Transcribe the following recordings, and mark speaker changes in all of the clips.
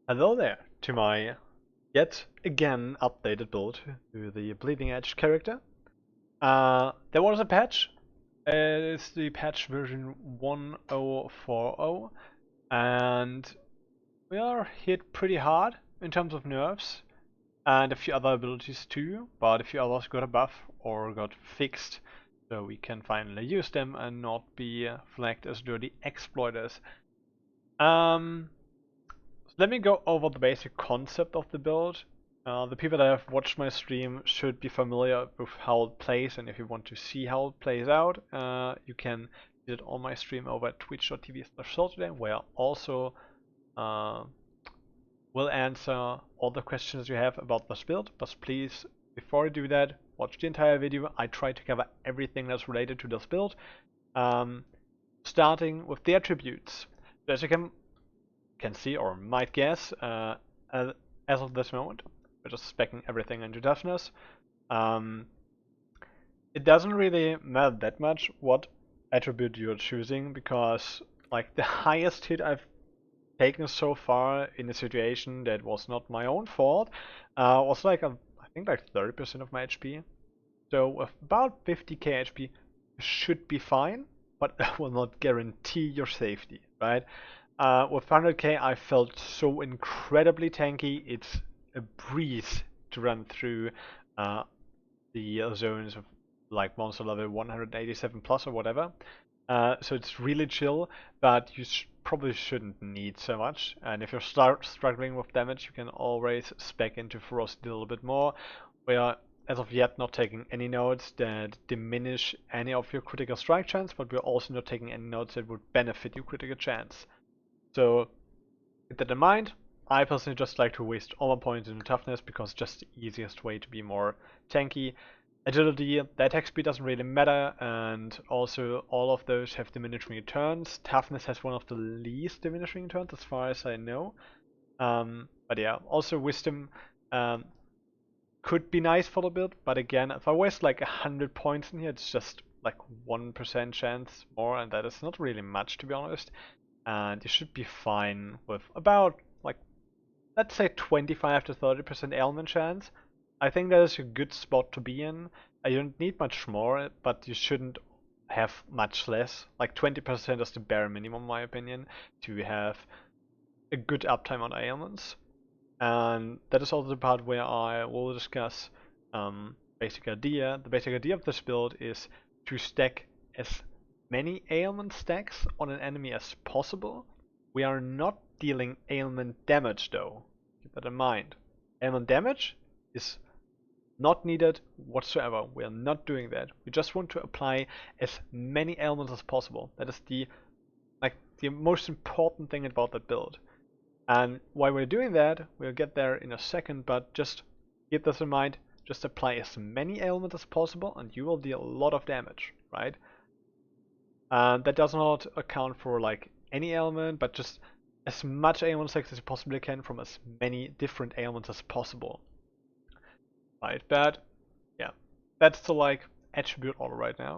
Speaker 1: Hello there to my yet again updated build to the Bleeding Edge character. There was a patch. It's the patch version 1040, and we are hit pretty hard in terms of nerfs and a few other abilities too, but a few others got a buff or got fixed, so we can finally use them and not be flagged as dirty exploiters. Let me go over the basic concept of the build. The people that have watched my stream should be familiar with how it plays, and if you want to see how it plays out, you can see it on my stream over at twitch.tv/Skilltrees, where I also will answer all the questions you have about this build. But please, before I do that, watch the entire video. I try to cover everything that's related to this build, starting with the attributes. So as you can see or might guess, as of this moment, we're just speccing everything into toughness. It doesn't really matter that much what attribute you're choosing, because like the highest hit I've taken so far in a situation that was not my own fault was like I think like 30% of my HP. So with about 50k HP, you should be fine, but that will not guarantee your safety, right? With 100k, I felt so incredibly tanky. It's a breeze to run through the zones of like monster level 187 plus or whatever. So it's really chill, but you probably shouldn't need so much. And if you start struggling with damage, you can always spec into ferocity a little bit more. We are, as of yet, not taking any nodes that diminish any of your critical strike chance, but we're also not taking any nodes that would benefit your critical chance. So keep that in mind. I personally just like to waste all my points in toughness because it's just the easiest way to be more tanky. Agility, the attack speed doesn't really matter, and also all of those have diminishing returns. Toughness has one of the least diminishing returns as far as I know. But yeah, also wisdom could be nice for the build, but again, if I waste like 100 points in here, it's just like 1% chance more, and that is not really much, to be honest. And you should be fine with about like, let's say 25 to 30% ailment chance. I think that is a good spot to be in. You don't need much more, but you shouldn't have much less. Like 20% is the bare minimum, in my opinion, to have a good uptime on ailments. And that is also the part where I will discuss basic idea. The basic idea of this build is to stack as many ailment stacks on an enemy as possible. We are not dealing ailment damage though. Keep that in mind. Ailment damage is not needed whatsoever. We are not doing that. We just want to apply as many ailments as possible. That is the most important thing about that build. And while we're doing that, we'll get there in a second, but just keep this in mind. Just apply as many ailments as possible and you will deal a lot of damage, right? And that does not account for like any ailment, but just as much ailment stacks as you possibly can from as many different ailments as possible. Right, but yeah, that's the like attribute order right now.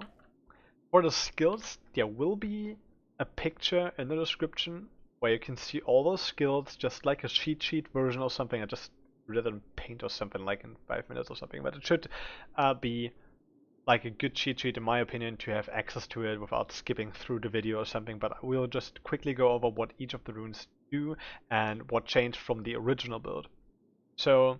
Speaker 1: For the skills, there will be a picture in the description where you can see all those skills, just like a cheat sheet version or something. I just read it in Paint or something like in 5 minutes or something, but it should be like a good cheat sheet in my opinion to have access to it without skipping through the video or something. But we'll just quickly go over what each of the runes do and what changed from the original build. So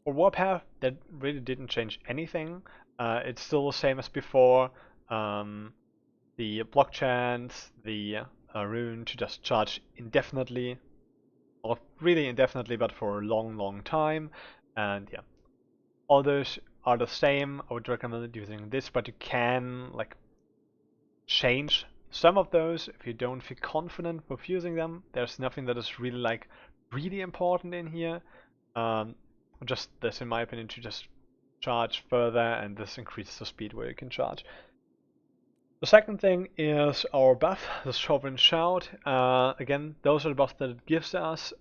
Speaker 1: for Warpath, that really didn't change anything. It's still the same as before. The block chance, the rune to just charge indefinitely, or really indefinitely, but for a long time. And yeah, all those are the same. I would recommend using this, but you can like change some of those if you don't feel confident with using them. There's nothing that is really like really important in here. Just this, in my opinion, to just charge further, and this increases the speed where you can charge. The second thing is our buff, the Sovereign Shout. Again, those are the buffs that it gives us.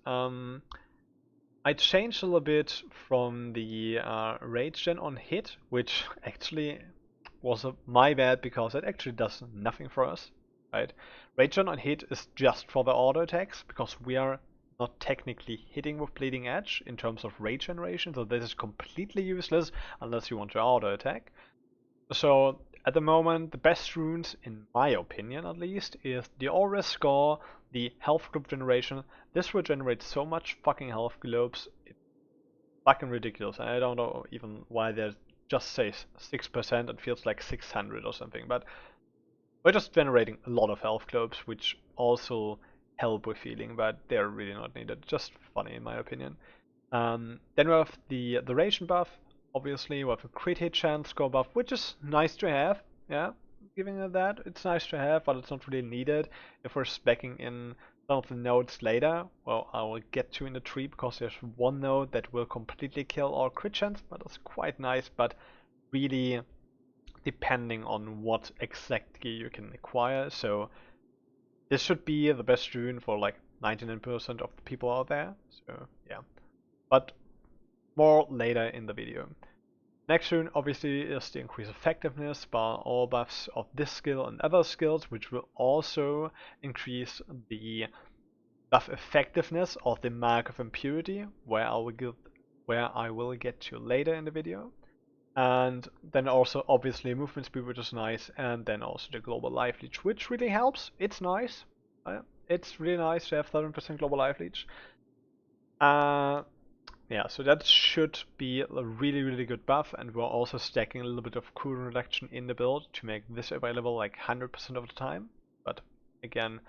Speaker 1: I changed a little bit from the rage gen on hit, which actually was my bad because it actually does nothing for us, right? Rage gen on hit is just for the auto attacks because we are not technically hitting with Bleeding Edge in terms of rage generation, so this is completely useless unless you want to auto attack. So at the moment, the best runes, in my opinion at least, is the Aura Score, the health globe generation. This will generate so much fucking health globes, it's fucking ridiculous. I don't know even why they just say 6%, it feels like 600 or something, but we're just generating a lot of health globes, which also help with healing, but they're really not needed. Just funny in my opinion. Then we have the duration buff. Obviously, we have a crit hit chance score buff, which is nice to have. Yeah, giving it that, it's nice to have, but it's not really needed if we're speccing in some of the nodes later. Well, I will get to in the tree because there's one node that will completely kill our crit chance, but that's quite nice. But really, depending on what exactly you can acquire. So this should be the best rune for like 99% of the people out there. So yeah, but more later in the video. Next rune obviously is the increased effectiveness by all buffs of this skill and other skills, which will also increase the buff effectiveness of the Mark of Impurity, where I will get to later in the video. And then also obviously movement speed, which is nice, and then also the global life leech, which really helps. It's nice. It's really nice to have 7% global life leech. Yeah, so that should be a really good buff, and we're also stacking a little bit of cooldown reduction in the build to make this available like 100% of the time. But again,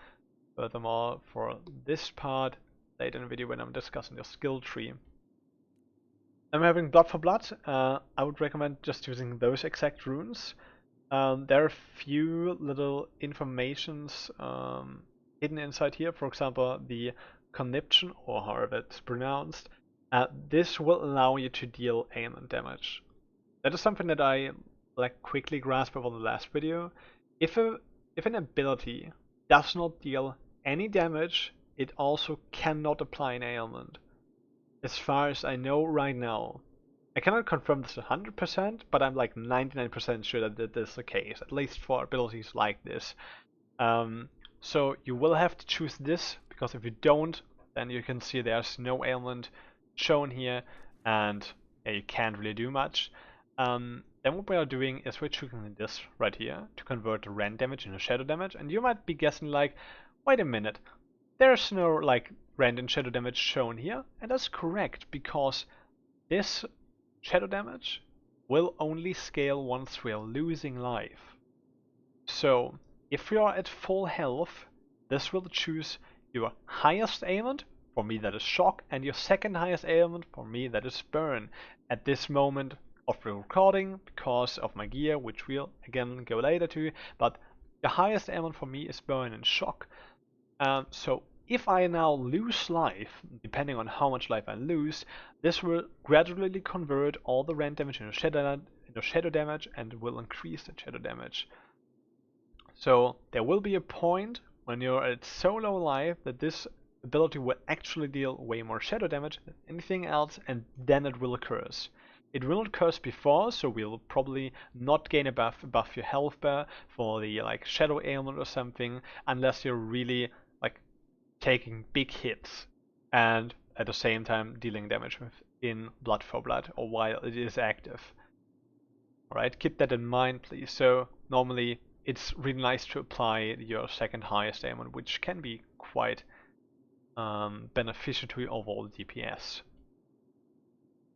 Speaker 1: furthermore, for this part, later in the video when I'm discussing the skill tree. I'm having Blood for Blood. I would recommend just using those exact runes. There are a few little informations hidden inside here. For example, the conniption, or however it's pronounced. This will allow you to deal ailment damage. That is something that I like quickly grasped over the last video. If an ability does not deal any damage, it also cannot apply an ailment. As far as I know right now. I cannot confirm this 100%, but I'm like 99% sure that this is the case, at least for abilities like this. So you will have to choose this, because if you don't, then you can see there's no ailment shown here, and yeah, you can't really do much. Then what we are doing is we're choosing this right here to convert the rend damage into shadow damage, and you might be guessing like, wait a minute, there's no like rend and shadow damage shown here, and that's correct, because this shadow damage will only scale once we are losing life. So if you are at full health, this will choose your highest ailment, for me that is shock, and your second highest ailment, for me that is burn, at this moment of the recording, because of my gear, which we'll again go later to, but the highest ailment for me is burn and shock. So if I now lose life, depending on how much life I lose, this will gradually convert all the rend damage into shadow damage, and will increase the shadow damage. So there will be a point when you're at so low life that this ability will actually deal way more shadow damage than anything else, and then it will curse. It will not curse before, so we'll probably not gain a buff your health bar for the like shadow ailment or something, unless you're really like taking big hits and at the same time dealing damage in Blood for Blood, or while it is active. Alright, keep that in mind please. So normally it's really nice to apply your second highest ailment, which can be quite beneficial to your overall DPS.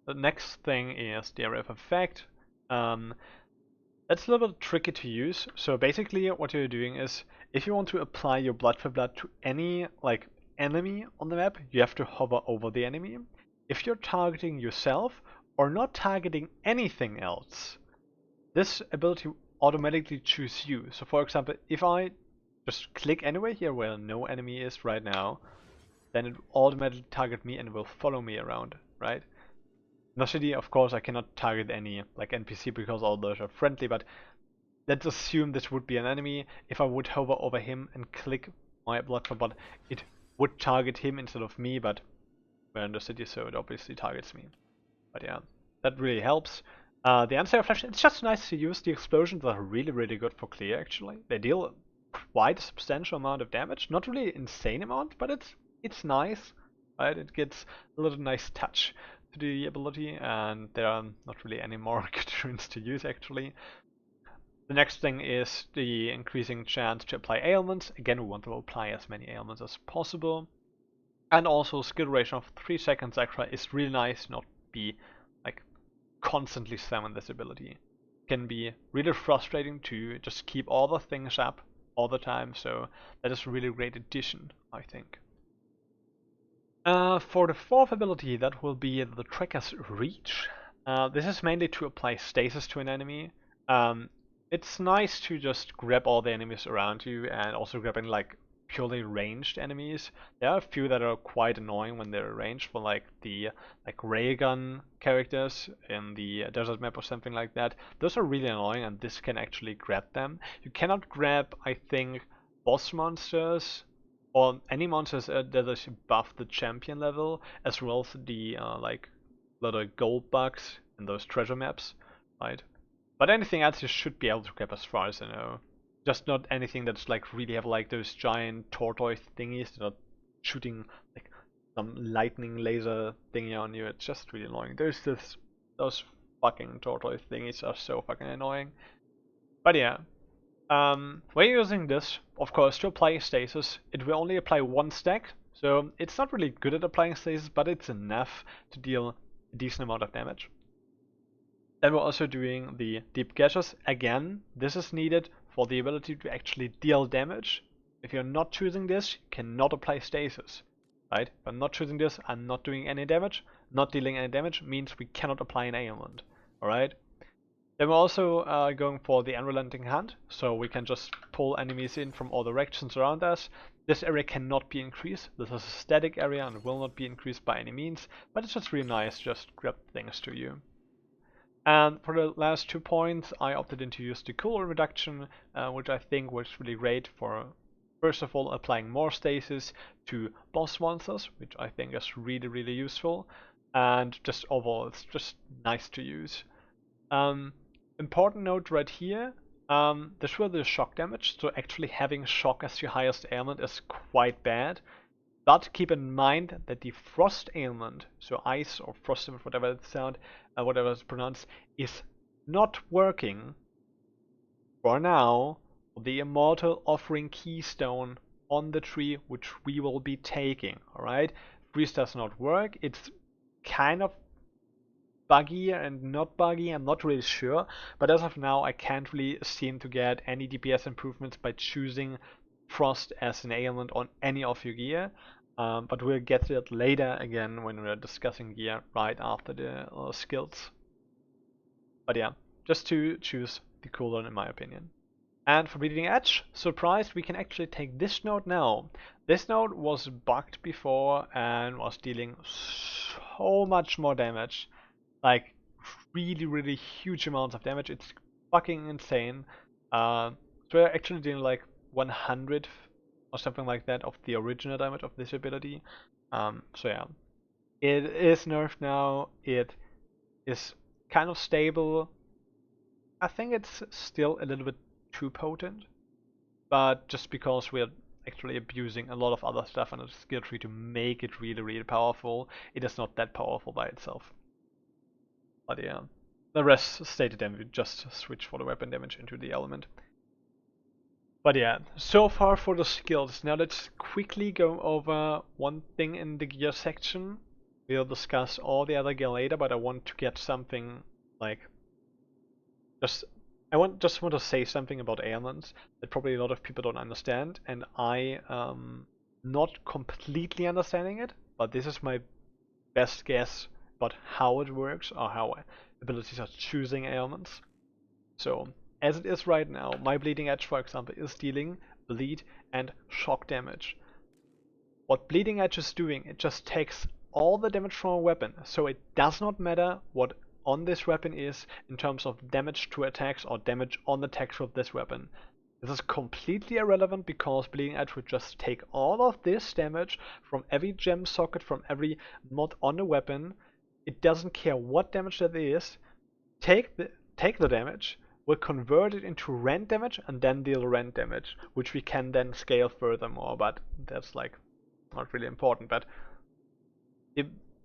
Speaker 1: The next thing is the area of effect. That's a little bit tricky to use. So basically what you're doing is, if you want to apply your Blood for Blood to any like enemy on the map, you have to hover over the enemy. If you're targeting yourself or not targeting anything else, this ability automatically choose you. So for example, if I just click anywhere here where no enemy is right now, then it will automatically target me and will follow me around, right? In the city, of course, I cannot target any like NPC because all those are friendly, but let's assume this would be an enemy. If I would hover over him and click my Blood for Blood, it would target him instead of me, but we're in the city, so it obviously targets me. But yeah, that really helps. The Anti-Air Flash, it's just nice to use. The explosions are really good for clear, actually. They deal quite a substantial amount of damage. Not really insane amount, but it's nice. right? It gets a little nice touch to the ability, and there are not really any more good runes to use actually. The next thing is the increasing chance to apply ailments. Again, we want to apply as many ailments as possible. And also skill duration of 3 seconds extra is really nice, not be like constantly spamming this ability. Can be really frustrating to just keep all the things up all the time, so that is a really great addition, I think. For the fourth ability, that will be the Trekker's Reach. This is mainly to apply stasis to an enemy. It's nice to just grab all the enemies around you and also grabbing like purely ranged enemies. There are a few that are quite annoying when they're ranged, for like the ray gun characters in the desert map or something like that. Those are really annoying, and this can actually grab them. You cannot grab, I think, boss monsters or any monsters that is above the champion level, as well as the like little gold bugs in those treasure maps, right? But anything else you should be able to grab as far as I know. Just not anything that's like really have like those giant tortoise thingies that are shooting like some lightning laser thingy on you. It's just really annoying. Those fucking tortoise thingies are so fucking annoying. But yeah. We're using this, of course, to apply stasis. It will only apply 1 stack, so it's not really good at applying stasis, but it's enough to deal a decent amount of damage. Then we're also doing the deep gashes. Again, this is needed for the ability to actually deal damage. If you're not choosing this, you cannot apply stasis, right? If I'm not choosing this, I'm not doing any damage. Not dealing any damage means we cannot apply an ailment, alright? Then we're also going for the Unrelenting Hunt, so we can just pull enemies in from all directions around us. This area cannot be increased. This is a static area and will not be increased by any means, but it's just really nice, just grab things to you. And for the last 2 points, I opted in to use the cooldown reduction, which I think works really great for, first of all, applying more stasis to boss monsters, which I think is really, really useful. And just overall, it's just nice to use. Important note right here, this will do shock damage, so actually having shock as your highest ailment is quite bad. But keep in mind that the frost ailment, so ice or frost, whatever it's sound, whatever it's pronounced, is not working for now for the immortal offering keystone on the tree, which we will be taking. Alright? Freeze does not work. It's kind of buggy and not buggy, I'm not really sure, but as of now I can't really seem to get any DPS improvements by choosing Frost as an ailment on any of your gear, but we'll get to that later again when we're discussing gear right after the skills. But yeah, just to choose the cooldown in my opinion. And for Bleeding Edge, surprised, we can actually take this node now. This node was bugged before and was dealing so much more damage. Like, really, really huge amounts of damage. It's fucking insane. So we're actually doing like 100 or something like that of the original damage of this ability. So yeah, it is nerfed now. It is kind of stable. I think it's still a little bit too potent, but just because we're actually abusing a lot of other stuff on the skill tree to make it really, really powerful, it is not that powerful by itself. But yeah, the rest stay the damage, we just switch for the weapon damage into the element. But yeah, so far for the skills. Now let's quickly go over one thing in the gear section. We'll discuss all the other gear later, but I want to get something like just want to say something about ailments that probably a lot of people don't understand, and I not completely understanding it, but this is my best guess about how it works or how abilities are choosing ailments. So, as it is right now, my Bleeding Edge, for example, is dealing bleed and shock damage. What Bleeding Edge is doing, it just takes all the damage from a weapon, so it does not matter what on this weapon is in terms of damage to attacks or damage on the texture of this weapon. This is completely irrelevant because Bleeding Edge would just take all of this damage from every gem socket, from every mod on the weapon. It doesn't care what damage that is. Take the damage, will convert it into rend damage, and then deal rend damage, which we can then scale furthermore, but that's like not really important. But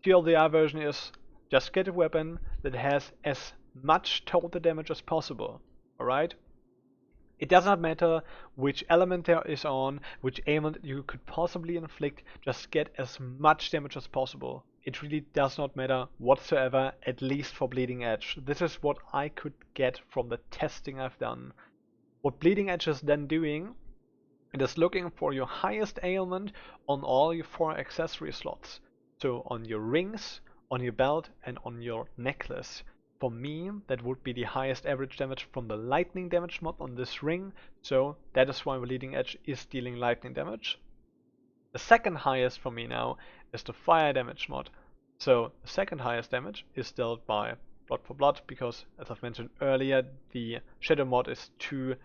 Speaker 1: TLDR version is just get a weapon that has as much total damage as possible. Alright? It does not matter which element there is on, which ailment you could possibly inflict, just get as much damage as possible. It really does not matter whatsoever, at least for Bleeding Edge. This is what I could get from the testing I've done. What Bleeding Edge is then doing, it is looking for your highest ailment on all your 4 accessory slots. So on your rings, on your belt, and on your necklace. For me, that would be the highest average damage from the lightning damage mod on this ring, so that is why Bleeding Edge is dealing lightning damage. The second highest for me now is the fire damage mod. So the second highest damage is dealt by Blood for Blood, because as I've mentioned earlier, the Shadow mod is too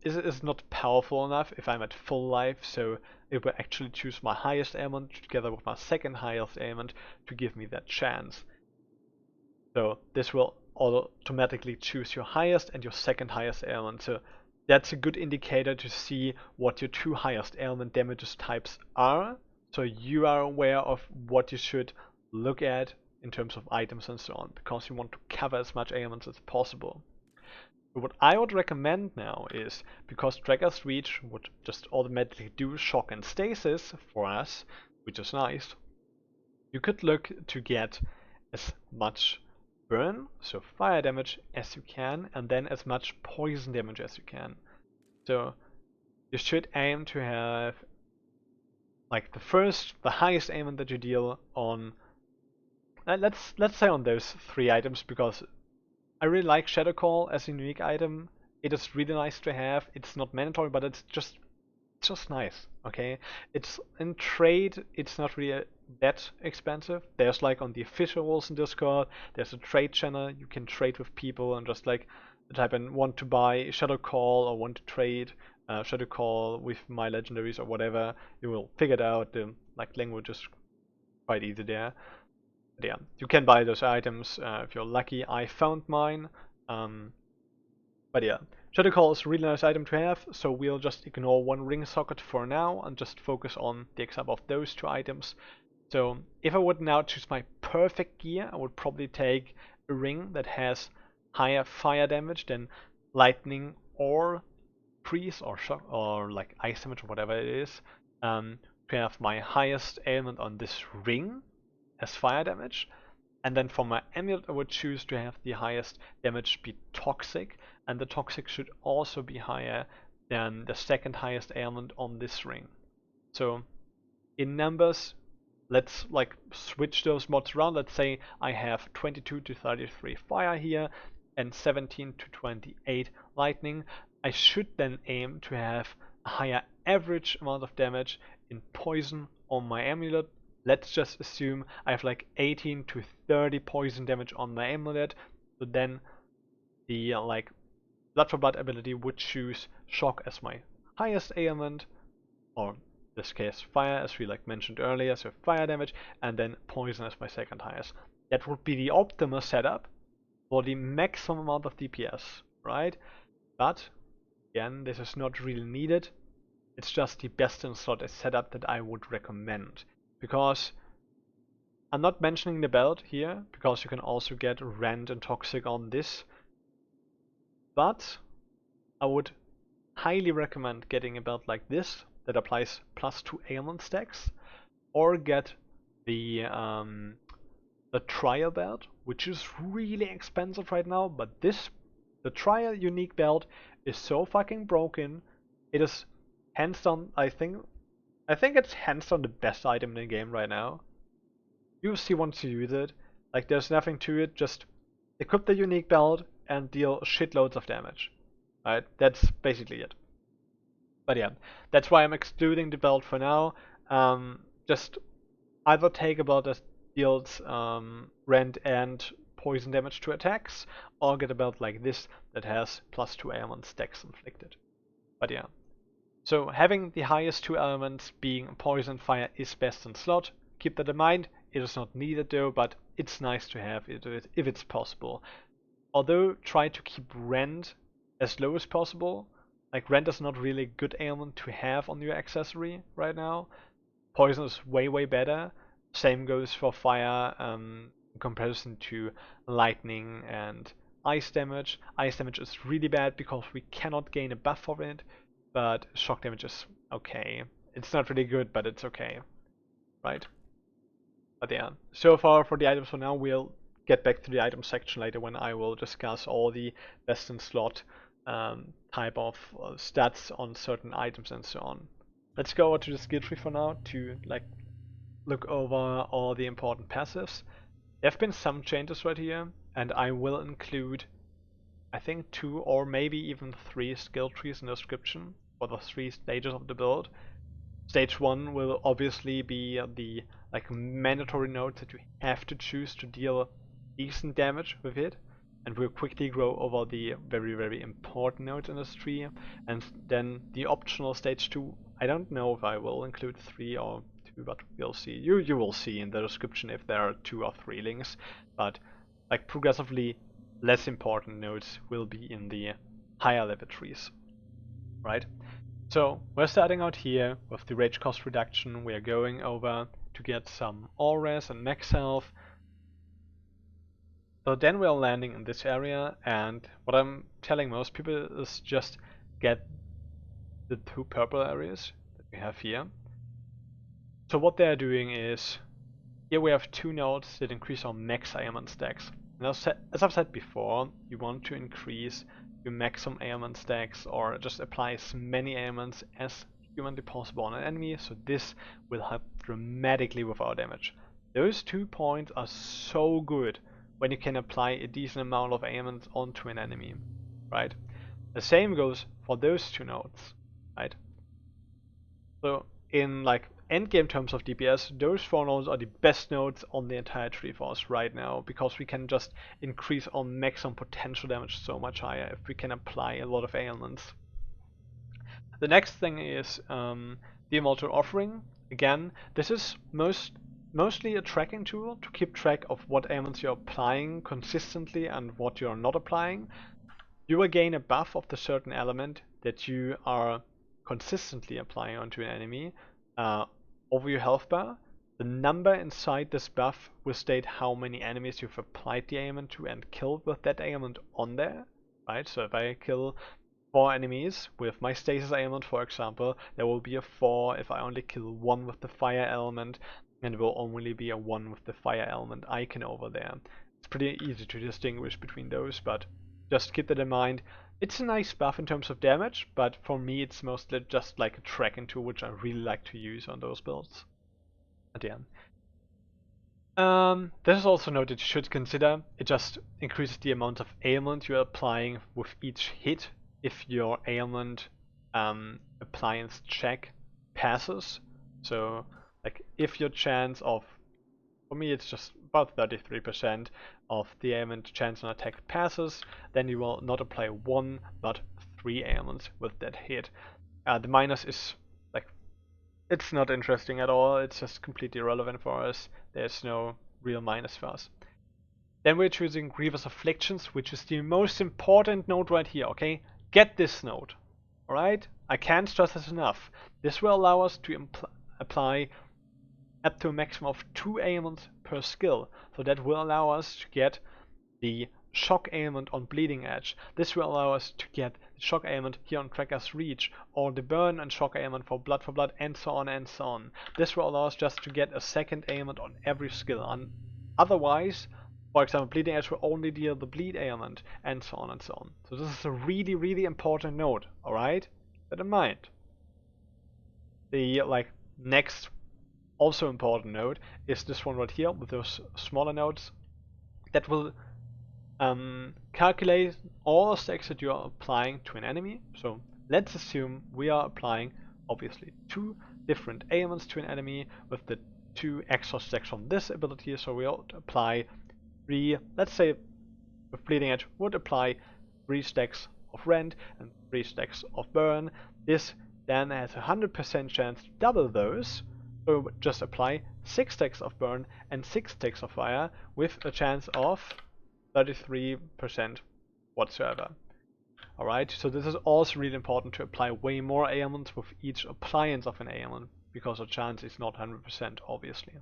Speaker 1: is not powerful enough if I'm at full life, so it will actually choose my highest ailment together with my second highest ailment to give me that chance. So this will automatically choose your highest and your second highest ailment. So that's a good indicator to see what your 2 highest ailment damages types are. So you are aware of what you should look at in terms of items and so on, because you want to cover as much ailments as possible. So what I would recommend now is, because Trigger's Reach would just automatically do shock and stasis for us, which is nice, you could look to get as much burn, so fire damage, as you can, and then as much poison damage as you can. So you should aim to have like the highest ailment that you deal on. Let's say on those 3 items, because I really like Shadow Call as a unique item. It is really nice to have. It's not mandatory, but it's just nice. Okay, it's in trade. It's not really that expensive. There's like on the official rules in Discord, there's a trade channel. You can trade with people and just like type in want to buy Shadow Call or want to trade Shadow Call with my legendaries or whatever. You will figure it out. The like language is quite easy there. But yeah, you can buy those items if you're lucky. I found mine. But yeah, Shadow Call is a really nice item to have, so we'll just ignore one ring socket for now and just focus on the example of those 2 items. So if I would now choose my perfect gear, I would probably take a ring that has higher fire damage than lightning or freeze or shock or like ice damage or whatever it is. To have my highest ailment on this ring as fire damage. And then for my amulet, I would choose to have the highest damage be toxic, and the toxic should also be higher than the second highest ailment on this ring. So in numbers, let's like switch those mods around. Let's say I have 22 to 33 fire here and 17 to 28 lightning. I should then aim to have a higher average amount of damage in poison on my amulet. Let's just assume I have like 18 to 30 poison damage on my amulet. So then the like Blood for Blood ability would choose shock as my highest ailment, or in this case fire, as we like mentioned earlier, so fire damage, and then poison as my second highest. That would be the optimal setup for the maximum amount of DPS, right? But again, this is not really needed. It's just the best in slot setup that I would recommend. Because I'm not mentioning the belt here, because you can also get Rend and Toxic on this. But I would highly recommend getting a belt like this that applies +2 ailment stacks, or get the trial belt, which is really expensive right now. But the trial unique belt is so fucking broken. It is hands down, I think it's hands down the best item in the game right now. You see once you use it, like there's nothing to it, just equip the unique belt and deal shitloads of damage. Right, that's basically it. But yeah, that's why I'm excluding the belt for now. Just either take a belt that deals rend and poison damage to attacks, or get a belt like this that has +2 ailment stacks inflicted. But yeah. So having the highest 2 elements being poison and fire is best in slot. Keep that in mind. It is not needed though, but it's nice to have it if it's possible. Although try to keep rend as low as possible. Like rend is not really a good ailment to have on your accessory right now. Poison is way better. Same goes for fire in comparison to lightning and ice damage. Ice damage is really bad because we cannot gain a buff for it, but shock damage is okay. It's not really good, but it's okay, right? But yeah, so far for the items for now, we'll get back to the item section later when I will discuss all the best in slot type of stats on certain items and so on. Let's go over to the skill tree for now to like look over all the important passives. There have been some changes right here, and I will include I think 2 or maybe even 3 skill trees in the description for the 3 stages of the build. Stage 1 will obviously be the like mandatory nodes that you have to choose to deal decent damage with it, and we'll quickly go over the very important nodes in this tree, and then the optional stage 2. I don't know if I will include 3 or 2, but we'll see. You will see in the description if there are 2 or 3 links, but like progressively less important nodes will be in the higher level trees, right? So we're starting out here with the rage cost reduction. We are going over to get some auras and max health. So then we are landing in this area, and what I'm telling most people is just get the 2 purple areas that we have here. So what they're doing is, here we have 2 nodes that increase our max ailment stacks. And as I've said before, you want to increase your maximum ailment stacks or just apply as many ailments as humanly possible on an enemy, so this will help dramatically with our damage. Those 2 points are so good when you can apply a decent amount of ailments onto an enemy, right? The same goes for those 2 nodes, right? So in like endgame terms of DPS, those 4 nodes are the best nodes on the entire tree for us right now, because we can just increase our maximum potential damage so much higher if we can apply a lot of ailments. The next thing is the Immortal Offering. Again, this is mostly a tracking tool to keep track of what ailments you're applying consistently and what you're not applying. You will gain a buff of the certain element that you are consistently applying onto an enemy over your health bar. The number inside this buff will state how many enemies you've applied the ailment to and killed with that ailment on there, right? So if I kill 4 enemies with my stasis ailment, for example, there will be a 4 if I only kill 1 with the fire element, and there will only be a 1 with the fire element icon over there. It's pretty easy to distinguish between those, but just keep that in mind. It's a nice buff in terms of damage, but for me it's mostly just like a tracking tool, which I really like to use on those builds. At the end. This is also noted you should consider. It just increases the amount of ailment you're applying with each hit if your ailment appliance check passes. So like if your chance of, for me it's just about 33% of the ailment chance on attack passes, then you will not apply 1 but 3 ailments with that hit. The minus is like, it's not interesting at all, it's just completely irrelevant for us. There's no real minus for us. Then we're choosing Grievous Afflictions, which is the most important node right here, okay? Get this node, alright? I can't stress this enough. This will allow us to apply up to a maximum of 2 ailments per skill. So that will allow us to get the shock ailment on Bleeding Edge. This will allow us to get the shock ailment here on Tracker's Reach, or the burn and shock ailment for Blood, and so on and so on. This will allow us just to get a second ailment on every skill. And otherwise, for example, Bleeding Edge will only deal the bleed ailment, and so on and so on. So this is a really important node, alright? Keep that in mind. The like next also important node is this one right here with those smaller nodes that will calculate all the stacks that you are applying to an enemy. So let's assume we are applying obviously 2 different ailments to an enemy with the 2 extra stacks from this ability. So we'll apply 3, let's say with Bleeding Edge would apply 3 stacks of Rend and 3 stacks of Burn. This then has a 100% chance to double those. So just apply 6 stacks of Burn and 6 stacks of Fire with a chance of 33% whatsoever. Alright, so this is also really important to apply way more ailments with each appliance of an ailment, because the chance is not 100% obviously.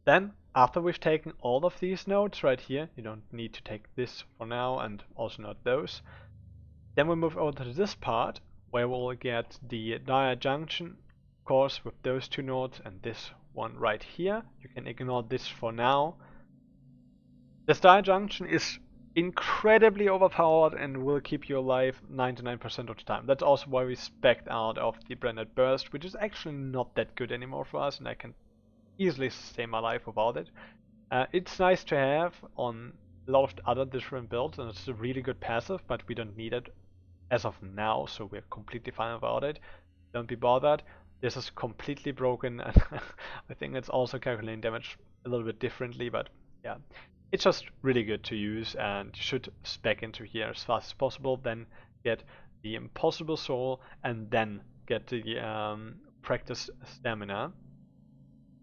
Speaker 1: Then, after we've taken all of these nodes right here, you don't need to take this for now and also not those. Then we move over to this part where we'll get the dire junction, of course, with those two nodes and this one right here. You can ignore this for now. This dire junction is incredibly overpowered and will keep you alive 99% of the time. That's also why we spec'd out of the branded burst, which is actually not that good anymore for us, and I can easily sustain my life without it. It's nice to have on a lot of other different builds, and it's a really good passive, but we don't need it as of now, so we're completely fine about it. Don't be bothered. This is completely broken, and I think it's also calculating damage a little bit differently, but yeah. It's just really good to use, and you should spec into here as fast as possible, then get the Impossible Soul, and then get the Practice Stamina.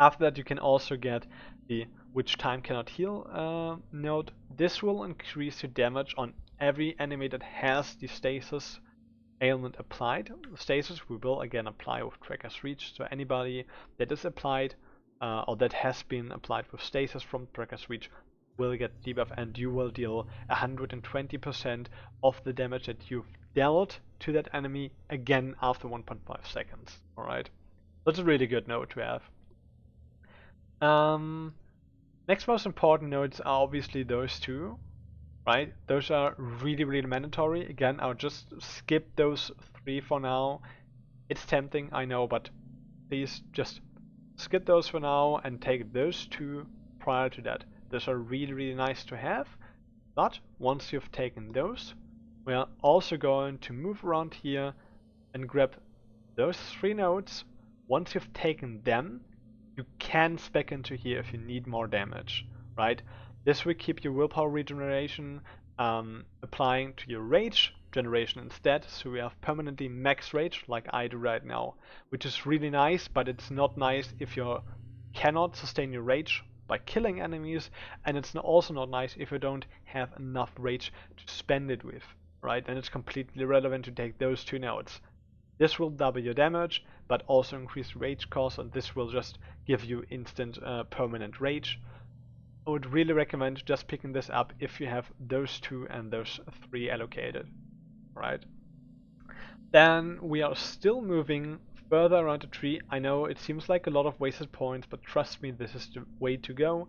Speaker 1: After that you can also get the Which Time Cannot Heal node. This will increase your damage on every enemy that has the Stasis ailment applied. Stasis we will again apply with Tracker's Reach, so anybody that is applied or that has been applied with Stasis from Tracker's Reach will get debuff, and you will deal 120% of the damage that you've dealt to that enemy again after 1.5 seconds. Alright, that's a really good node to have. Next most important nodes are obviously those two, right? Those are really mandatory. Again, I'll just skip those three for now. It's tempting, I know, but please just skip those for now and take those two prior to that. Those are really nice to have, but once you've taken those, we are also going to move around here and grab those three nodes. Once you've taken them, you can spec into here if you need more damage, right? This will keep your willpower regeneration applying to your rage generation instead, so we have permanently max rage like I do right now, which is really nice, but it's not nice if you cannot sustain your rage by killing enemies, and it's also not nice if you don't have enough rage to spend it with, right? And it's completely irrelevant to take those two nodes. This will double your damage, but also increase rage cost, and this will just give you instant permanent rage. I would really recommend just picking this up if you have those two and those three allocated, right? Then we are still moving further around the tree. I know it seems like a lot of wasted points, but trust me, this is the way to go.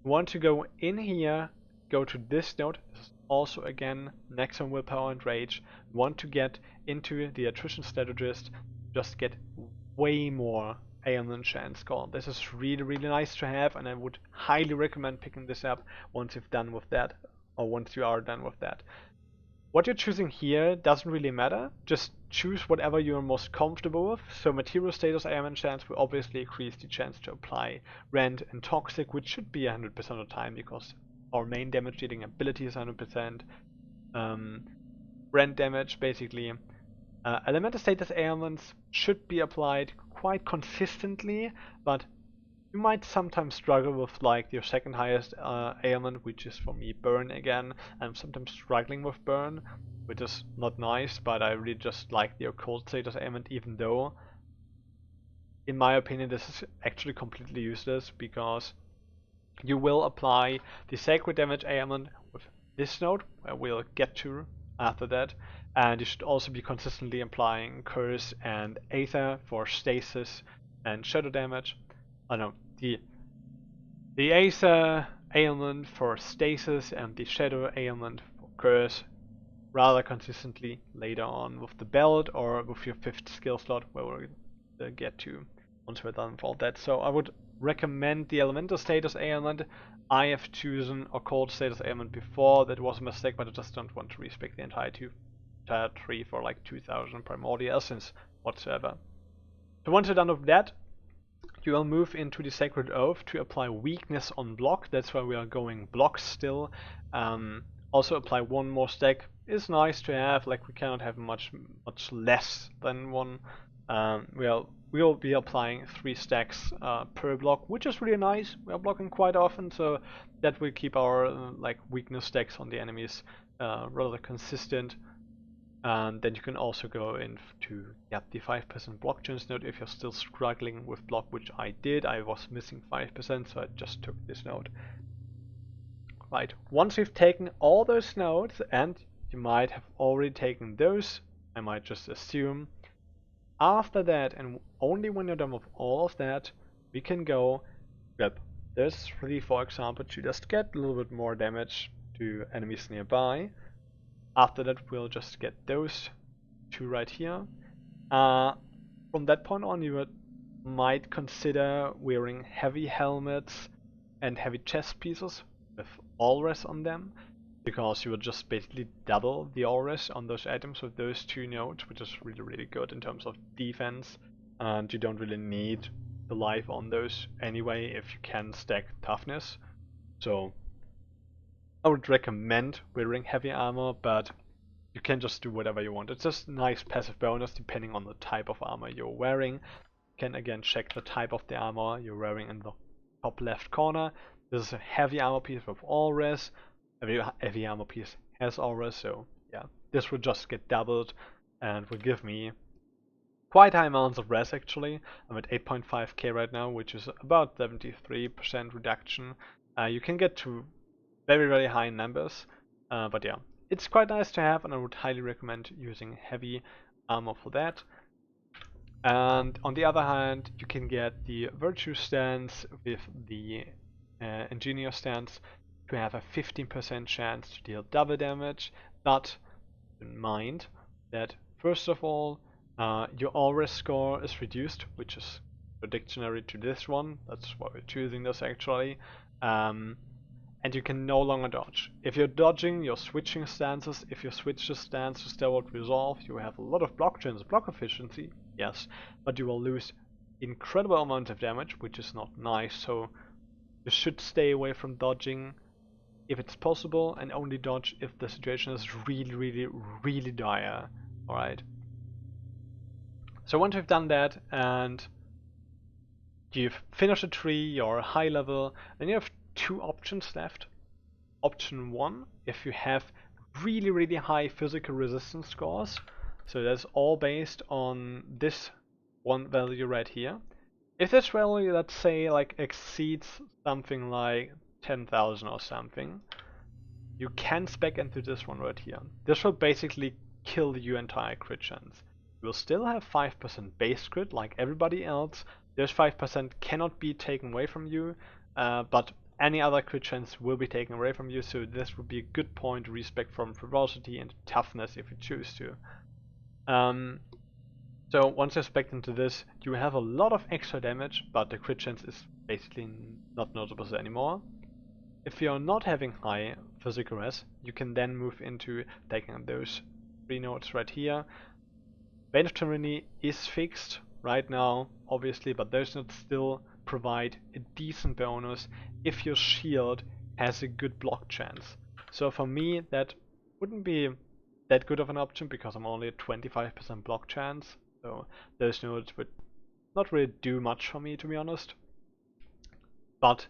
Speaker 1: You want to go in here, go to this node. This is also again maximum willpower and rage. You want to get into the attrition strategist, just get way more ailment chance score. This is really nice to have, and I would highly recommend picking this up once you've done with that, or once you are done with that. What you're choosing here doesn't really matter, just choose whatever you're most comfortable with. So material status ailment chance will obviously increase the chance to apply rend and toxic, which should be 100% of the time because our main damage dealing ability is 100%. Rend damage basically. Elemental status ailments should be applied quite consistently, but you might sometimes struggle with like your second highest ailment, which is for me burn again. I'm sometimes struggling with burn, which is not nice, but I really just like the occult status ailment, even though in my opinion this is actually completely useless because you will apply the sacred damage ailment with this node, where we'll get to after that, and you should also be consistently applying curse and aether for stasis and shadow damage. Oh no, the Aether ailment for stasis and the Shadow ailment for curse rather consistently later on with the belt or with your 5th skill slot, where we'll get to once we're done with all that. So I would recommend the elemental status ailment. I have chosen occult status ailment before. That was a mistake, but I just don't want to respec the entire tree for like 2000 primordial essence whatsoever. So once you're done with that, you will move into the Sacred Oath to apply weakness on block. That's why we are going block still. Also apply one more stack is nice to have, like we cannot have much less than one. We'll be applying 3 stacks per block, which is really nice. We are blocking quite often, so that will keep our like weakness stacks on the enemies rather consistent. And then you can also go in to get the 5% block chance node if you're still struggling with block, which I did. I was missing 5%, so I just took this node. Right, once you've taken all those nodes, and you might have already taken those, I might just assume, after that, and only when you're done with all of that, we can go grab this 3, for example, to just get a little bit more damage to enemies nearby. After that, we'll just get those 2 right here. From that point on, you might consider wearing heavy helmets and heavy chest pieces with all-res on them, because you will just basically double the all-res on those items with those 2 nodes, which is really good in terms of defense, and you don't really need the life on those anyway if you can stack toughness. So I would recommend wearing heavy armor, but you can just do whatever you want. It's just a nice passive bonus depending on the type of armor you're wearing. You can again check the type of the armor you're wearing in the top left corner. This is a heavy armor piece with all res. Heavy armor piece has all res, so yeah, this will just get doubled and will give me quite high amounts of res actually. I'm at 8.5k right now, which is about 73% reduction. You can get to very high numbers, but yeah, it's quite nice to have, and I would highly recommend using heavy armor for that. And on the other hand, you can get the Virtue stance with the Engineer stance to have a 15% chance to deal double damage, but in mind that first of all, your all-res score is reduced, which is dictionary to this one. That's why we're choosing this actually. And you can no longer dodge. If you're dodging, you're switching stances. If you switch the stance to Steroid Resolve, you have a lot of block chance, block efficiency, yes, but you will lose incredible amounts of damage, which is not nice, so you should stay away from dodging if it's possible, and only dodge if the situation is really dire, alright? So once you've done that, and you've finished a tree, you're high level, then you have 2 options left. Option 1, if you have really high physical resistance scores, so that's all based on this one value right here. If this value, let's say, like exceeds something like 10,000 or something, you can spec into this one right here. This will basically kill your entire crit chance. You will still have 5% base crit like everybody else. Those 5% cannot be taken away from you, but any other crit chance will be taken away from you, so this would be a good point to respec from ferocity and toughness if you choose to. So once you spec into this, you have a lot of extra damage, but the crit chance is basically not noticeable anymore. If you're not having high physical res, you can then move into taking those 3 nodes right here. Bane of Tyranny is fixed right now, obviously, but those nodes still provide a decent bonus if your shield has a good block chance. So for me, that wouldn't be that good of an option because I'm only at 25% block chance, so those nodes would not really do much for me, to be honest. But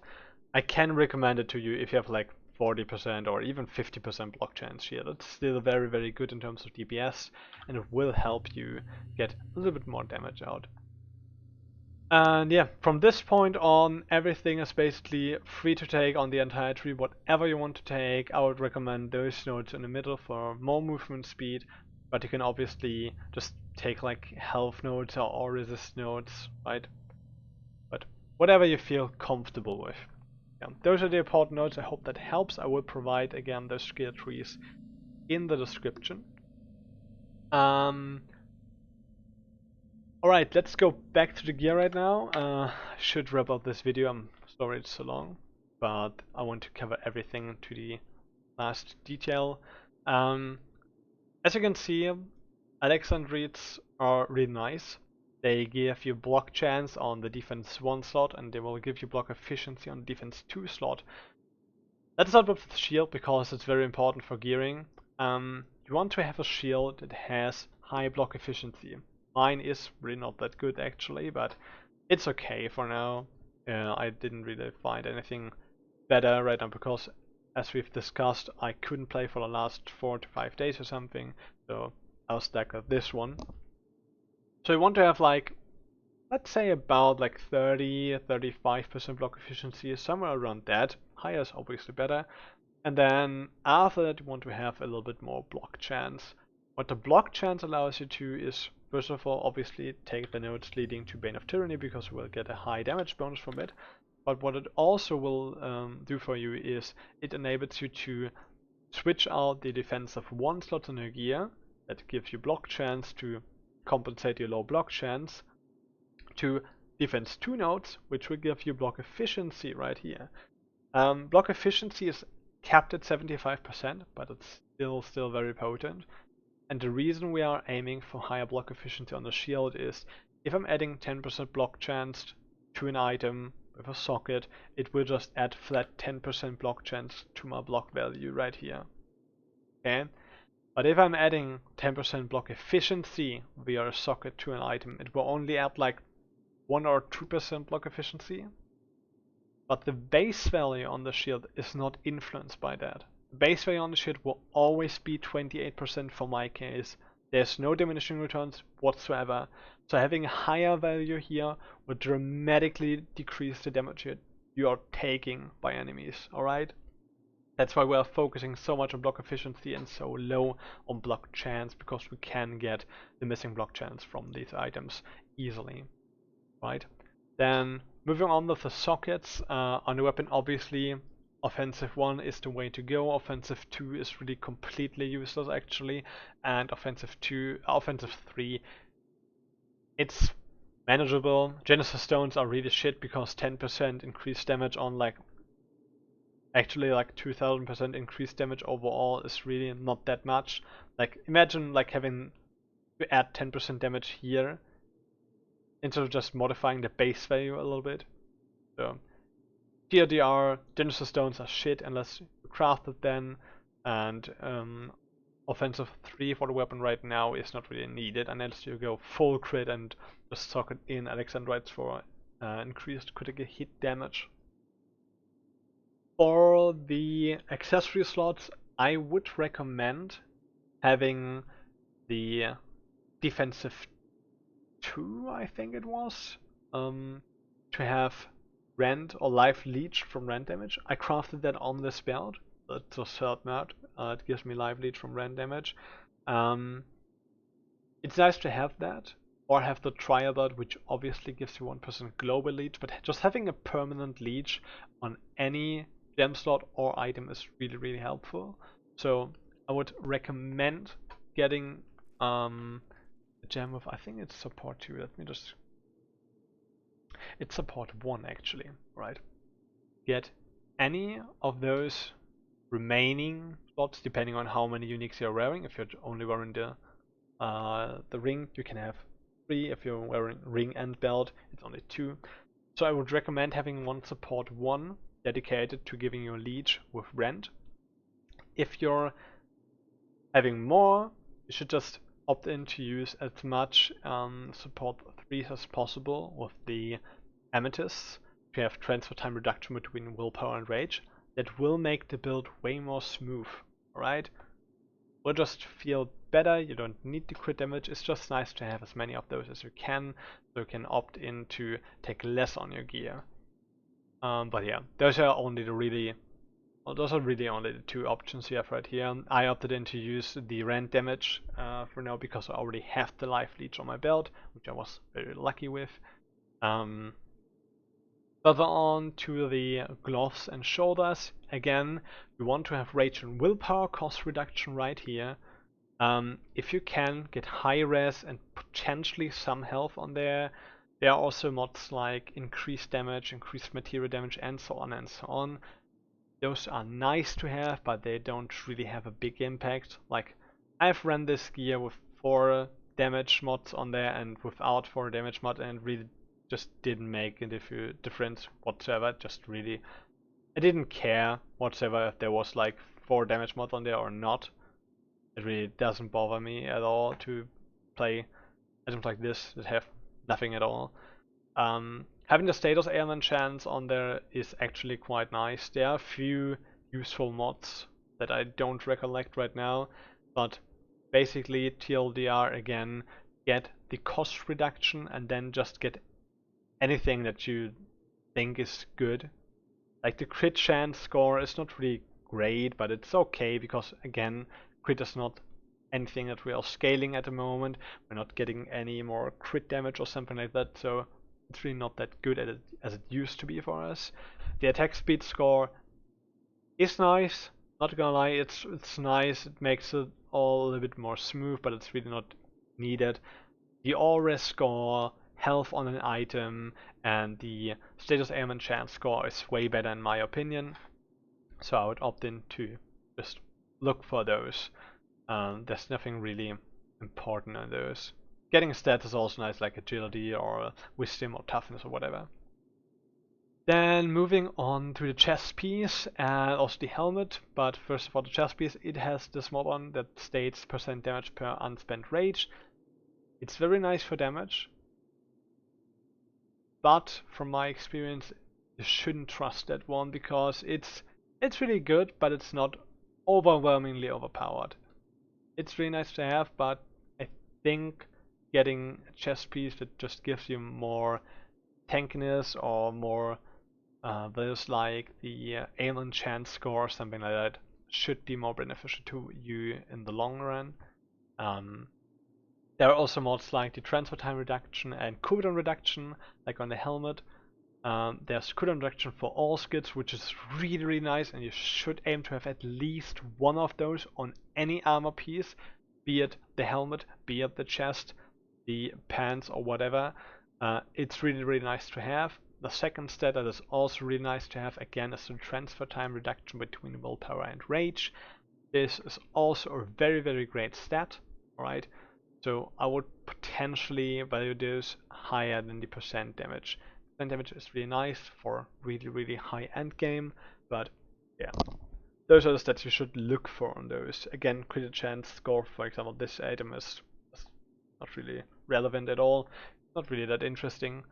Speaker 1: I can recommend it to you if you have like 40% or even 50% block chance here. That's still very good in terms of DPS, and it will help you get a little bit more damage out. And yeah, from this point on, everything is basically free to take on the entire tree, whatever you want to take. I would recommend those nodes in the middle for more movement speed, but you can obviously just take like health nodes or resist nodes, right? But whatever you feel comfortable with. Yeah, those are the important notes. I hope that helps. I will provide again those skill trees in the description. Alright, let's go back to the gear right now. I should wrap up this video. I'm sorry it's so long, but I want to cover everything to the last detail. As you can see, Alexandrites are really nice. They give you block chance on the defense 1 slot, and they will give you block efficiency on the defense 2 slot. Let's start with the shield because it's very important for gearing. You want to have a shield that has high block efficiency. Mine is really not that good actually, but it's okay for now. I didn't really find anything better right now because, as we've discussed, I couldn't play for the last 4 to 5 days or something, so I'll stack this one. So you want to have like, let's say about like 30-35% block efficiency, somewhere around that. Higher is obviously better. And then after that you want to have a little bit more block chance. What the block chance allows you to is, first of all, obviously take the nodes leading to Bane of Tyranny, because you will get a high damage bonus from it. But what it also will do for you is it enables you to switch out the defense of 1 slot on your gear, that gives you block chance to compensate your low block chance, to defense 2 nodes, which will give you block efficiency right here. Block efficiency is capped at 75%, but it's still very potent. And the reason we are aiming for higher block efficiency on the shield is, if I'm adding 10% block chance to an item with a socket, it will just add flat 10% block chance to my block value right here. Okay? But if I'm adding 10% block efficiency via a socket to an item, it will only add like 1 or 2% block efficiency. But the base value on the shield is not influenced by that. The base value on the shield will always be 28% for my case. There's no diminishing returns whatsoever. So having a higher value here would dramatically decrease the damage you are taking by enemies, alright? That's why we are focusing so much on block efficiency and so low on block chance, because we can get the missing block chance from these items easily, right? Then moving on with the sockets, on the weapon, obviously offensive 1 is the way to go. Offensive 2 is really completely useless actually, and offensive 3, it's manageable. Genesis stones are really shit because 10% increased damage on like, actually like 2000% increased damage overall is really not that much. Like imagine like having to add 10% damage here instead of just modifying the base value a little bit. So TLDR, Genesis stones are shit unless you craft it then, and offensive 3 for the weapon right now is not really needed unless you go full crit and just socket in Alexandrites for increased critical hit damage. For the accessory slots, I would recommend having the defensive 2, I think it was, to have rend or life leech from rend damage. I crafted that on this build. It's a third mod. It gives me life leech from rend damage. It's nice to have that, or have the trial build, which obviously gives you 1% global leech, but just having a permanent leech on any gem slot or item is really helpful. So I would recommend getting a gem with, I think it's support 2. Let me just, it's support 1 actually, right? Get any of those remaining slots depending on how many uniques you're wearing. If you're only wearing the ring, you can have 3. If you're wearing ring and belt, it's only 2. So I would recommend having one support 1 dedicated to giving you a leech with rend. If you're having more, you should just opt in to use as much support 3s as possible with the amethysts to have transfer time reduction between willpower and rage. That will make the build way more smooth, alright? Will just feel better, you don't need the crit damage, it's just nice to have as many of those as you can, so you can opt in to take less on your gear. But yeah, those are really only the 2 options you have right here. I opted in to use the rend damage for now because I already have the life leech on my belt, which I was very lucky with. Further on to the gloves and shoulders. Again, you want to have rage and willpower cost reduction right here. If you can, get high res and potentially some health on there. There are also mods like increased damage, increased material damage, and so on and so on. Those are nice to have, but they don't really have a big impact. Like, I've run this gear with 4 damage mods on there and without 4 damage mod, and really just didn't make a difference whatsoever. Just really, I didn't care whatsoever if there was like 4 damage mod on there or not. It really doesn't bother me at all to play items like this that have nothing at all. Having the status ailment chance on there is actually quite nice. There are a few useful mods that I don't recollect right now, but basically TLDR again, get the cost reduction and then just get anything that you think is good. Like the crit chance score is not really great, but it's okay because again, crit is not anything that we are scaling at the moment. We're not getting any more crit damage or something like that, so it's really not that good as it used to be for us. The attack speed score is nice, not gonna lie, it's nice, it makes it all a little bit more smooth, but it's really not needed. The aura score, health on an item, and the status ailment chance score is way better in my opinion, so I would opt in to just look for those. There's nothing really important on those. Getting stats is also nice, like agility or wisdom or toughness or whatever. Then moving on to the chest piece and also the helmet, but first of all the chest piece, it has this mod on that states % damage per unspent rage. It's very nice for damage, but from my experience you shouldn't trust that one because it's really good, but it's not overwhelmingly overpowered. It's really nice to have, but I think getting a chest piece that just gives you more tankiness or more values like the ailment chance score or something like that should be more beneficial to you in the long run. There are also mods like the transfer time reduction and cooldown reduction, like on the helmet. There's cooldown reduction for all skills, which is really nice, and you should aim to have at least one of those on any armor piece, be it the helmet, be it the chest, the pants or whatever. It's really nice to have. The second stat that is also really nice to have again is the transfer time reduction between willpower and rage. This is also a very great stat, alright? So I would potentially value this higher than the % damage. % damage is really nice for really high end game, but yeah. Those are the stats you should look for on those. Again, crit chance score, for example, this item is not really relevant at all. Not really that interesting.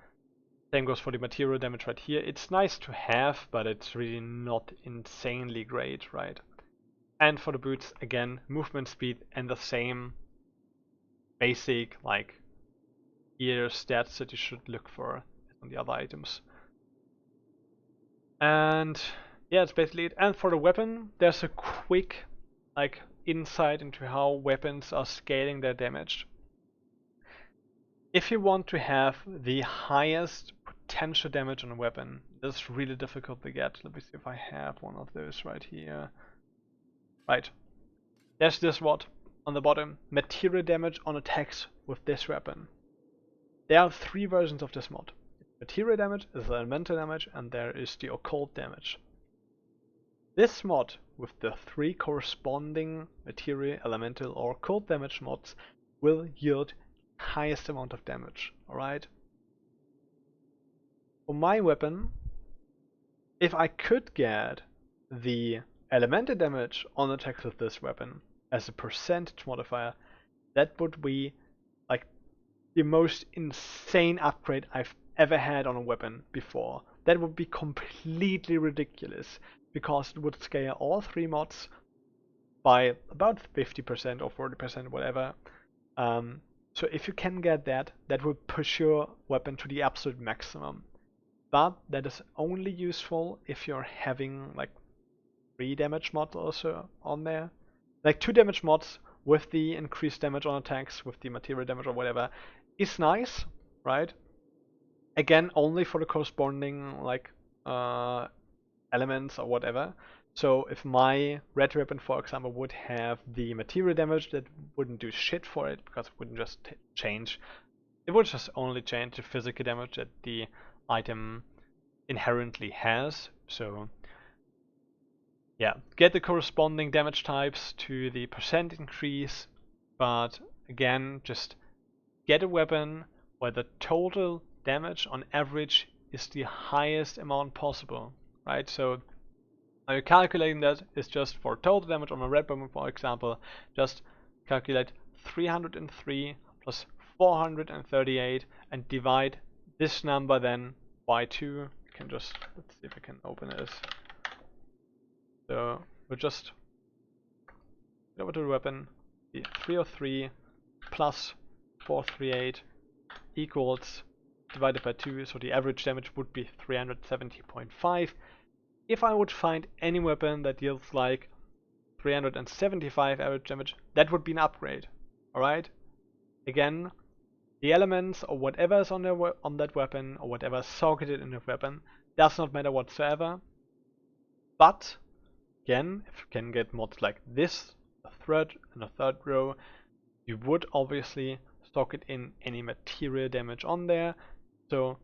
Speaker 1: Same goes for the material damage right here. It's nice to have, but it's really not insanely great, right? And for the boots, again, movement speed and the same basic, like, gear stats that you should look for on the other items. And yeah, that's basically it. And for the weapon, there's a quick, like, insight into how weapons are scaling their damage. If you want to have the highest potential damage on a weapon, that's really difficult to get. Let me see if I have one of those right here. Right. There's this mod on the bottom. Material damage on attacks with this weapon. There are 3 versions of this mod. Material damage, is elemental damage, and there is the occult damage. This mod, with the 3 corresponding material, elemental, or occult damage mods, will yield highest amount of damage, alright? For my weapon, if I could get the elemental damage on attacks with this weapon as a percentage modifier, that would be like the most insane upgrade I've ever had on a weapon before. That would be completely ridiculous because it would scale all 3 mods by about 50% or 40%, whatever. So if you can get that, that will push your weapon to the absolute maximum. But that is only useful if you're having like 3 damage mods also on there. Like 2 damage mods with the increased damage on attacks, with the material damage or whatever, is nice, right? Again, only for the corresponding like elements or whatever. So if my red weapon, for example, would have the material damage, that wouldn't do shit for it because it wouldn't just change. It would just only change the physical damage that the item inherently has. So yeah, get the corresponding damage types to the % increase, but again, just get a weapon where the total damage on average is the highest amount possible, right? So now you're calculating that is just for total damage on a red weapon, for example, just calculate 303 plus 438 and divide this number then by 2. You can just, let's see if I can open this. So we'll just go over to the weapon, be 303 plus 438 equals divided by 2, so the average damage would be 370.5. If I would find any weapon that deals like 375 average damage, that would be an upgrade. Alright? Again, the elements or whatever is on that weapon or whatever is socketed in the weapon does not matter whatsoever. But again, if you can get mods like this, a third and a third row, you would obviously socket in any material damage on there. So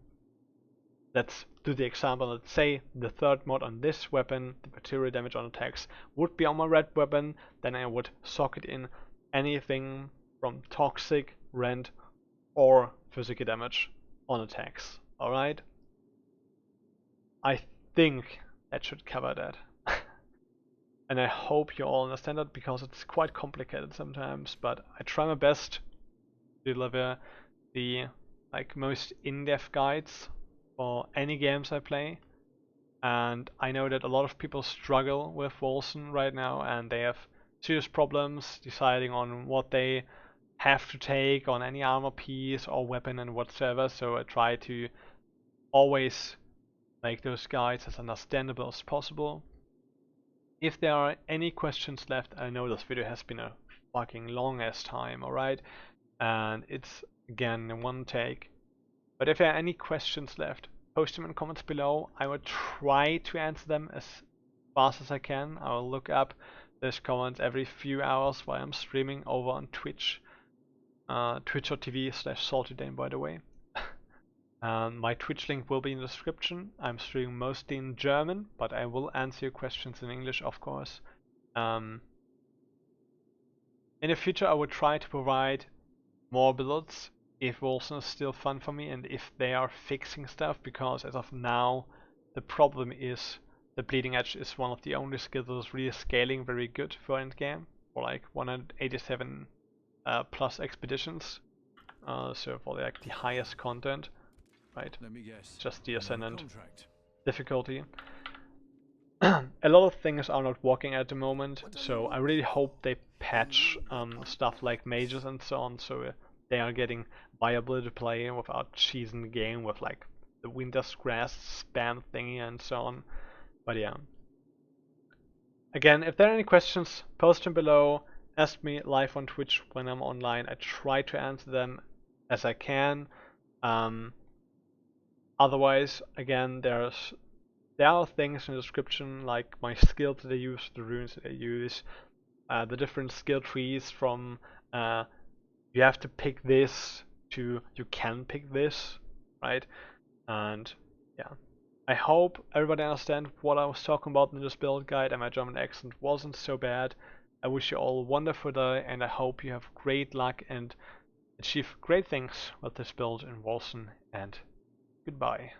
Speaker 1: let's do the example. Let's say the third mod on this weapon, the material damage on attacks, would be on my red weapon. Then I would socket in anything from toxic, rend, or physical damage on attacks. Alright? I think that should cover that. And I hope you all understand that, because it's quite complicated sometimes, but I try my best to deliver the most in-depth guides for any games I play. And I know that a lot of people struggle with Warzone right now, and they have serious problems deciding on what they have to take on any armor piece or weapon and whatsoever. So I try to always make those guides as understandable as possible. If there are any questions left, I know this video has been a fucking long ass time, alright? And it's again in one take. But if there are any questions left, post them in the comments below. I will try to answer them as fast as I can. I will look up those comments every few hours while I'm streaming over on Twitch. Twitch.tv/saltydane, by the way. My Twitch link will be in the description. I'm streaming mostly in German, but I will answer your questions in English, of course. In the future, I will try to provide more builds if Warzone is still fun for me and if they are fixing stuff, because as of now, the problem is the Bleeding Edge is one of the only skills that is really scaling very good for endgame, for like 187 plus expeditions. So for like the highest content. Right,
Speaker 2: let me guess.
Speaker 1: just the Ascendant
Speaker 2: Contract.
Speaker 1: difficulty. A lot of things are not working at the moment, so I really hope they patch stuff like mages and so on, so they are getting viable to play without cheesing the game with like the Winter's Grass spam thingy and so on. But yeah. Again, if there are any questions, post them below. Ask me live on Twitch when I'm online. I try to answer them as I can. Otherwise, again, there are things in the description like my skills that I use, the runes that I use, the different skill trees from you have to pick this to you can pick this, right? And yeah, I hope everybody understands what I was talking about in this build guide, and my German accent wasn't so bad. I wish you all a wonderful day, and I hope you have great luck and achieve great things with this build in Warzone, and goodbye.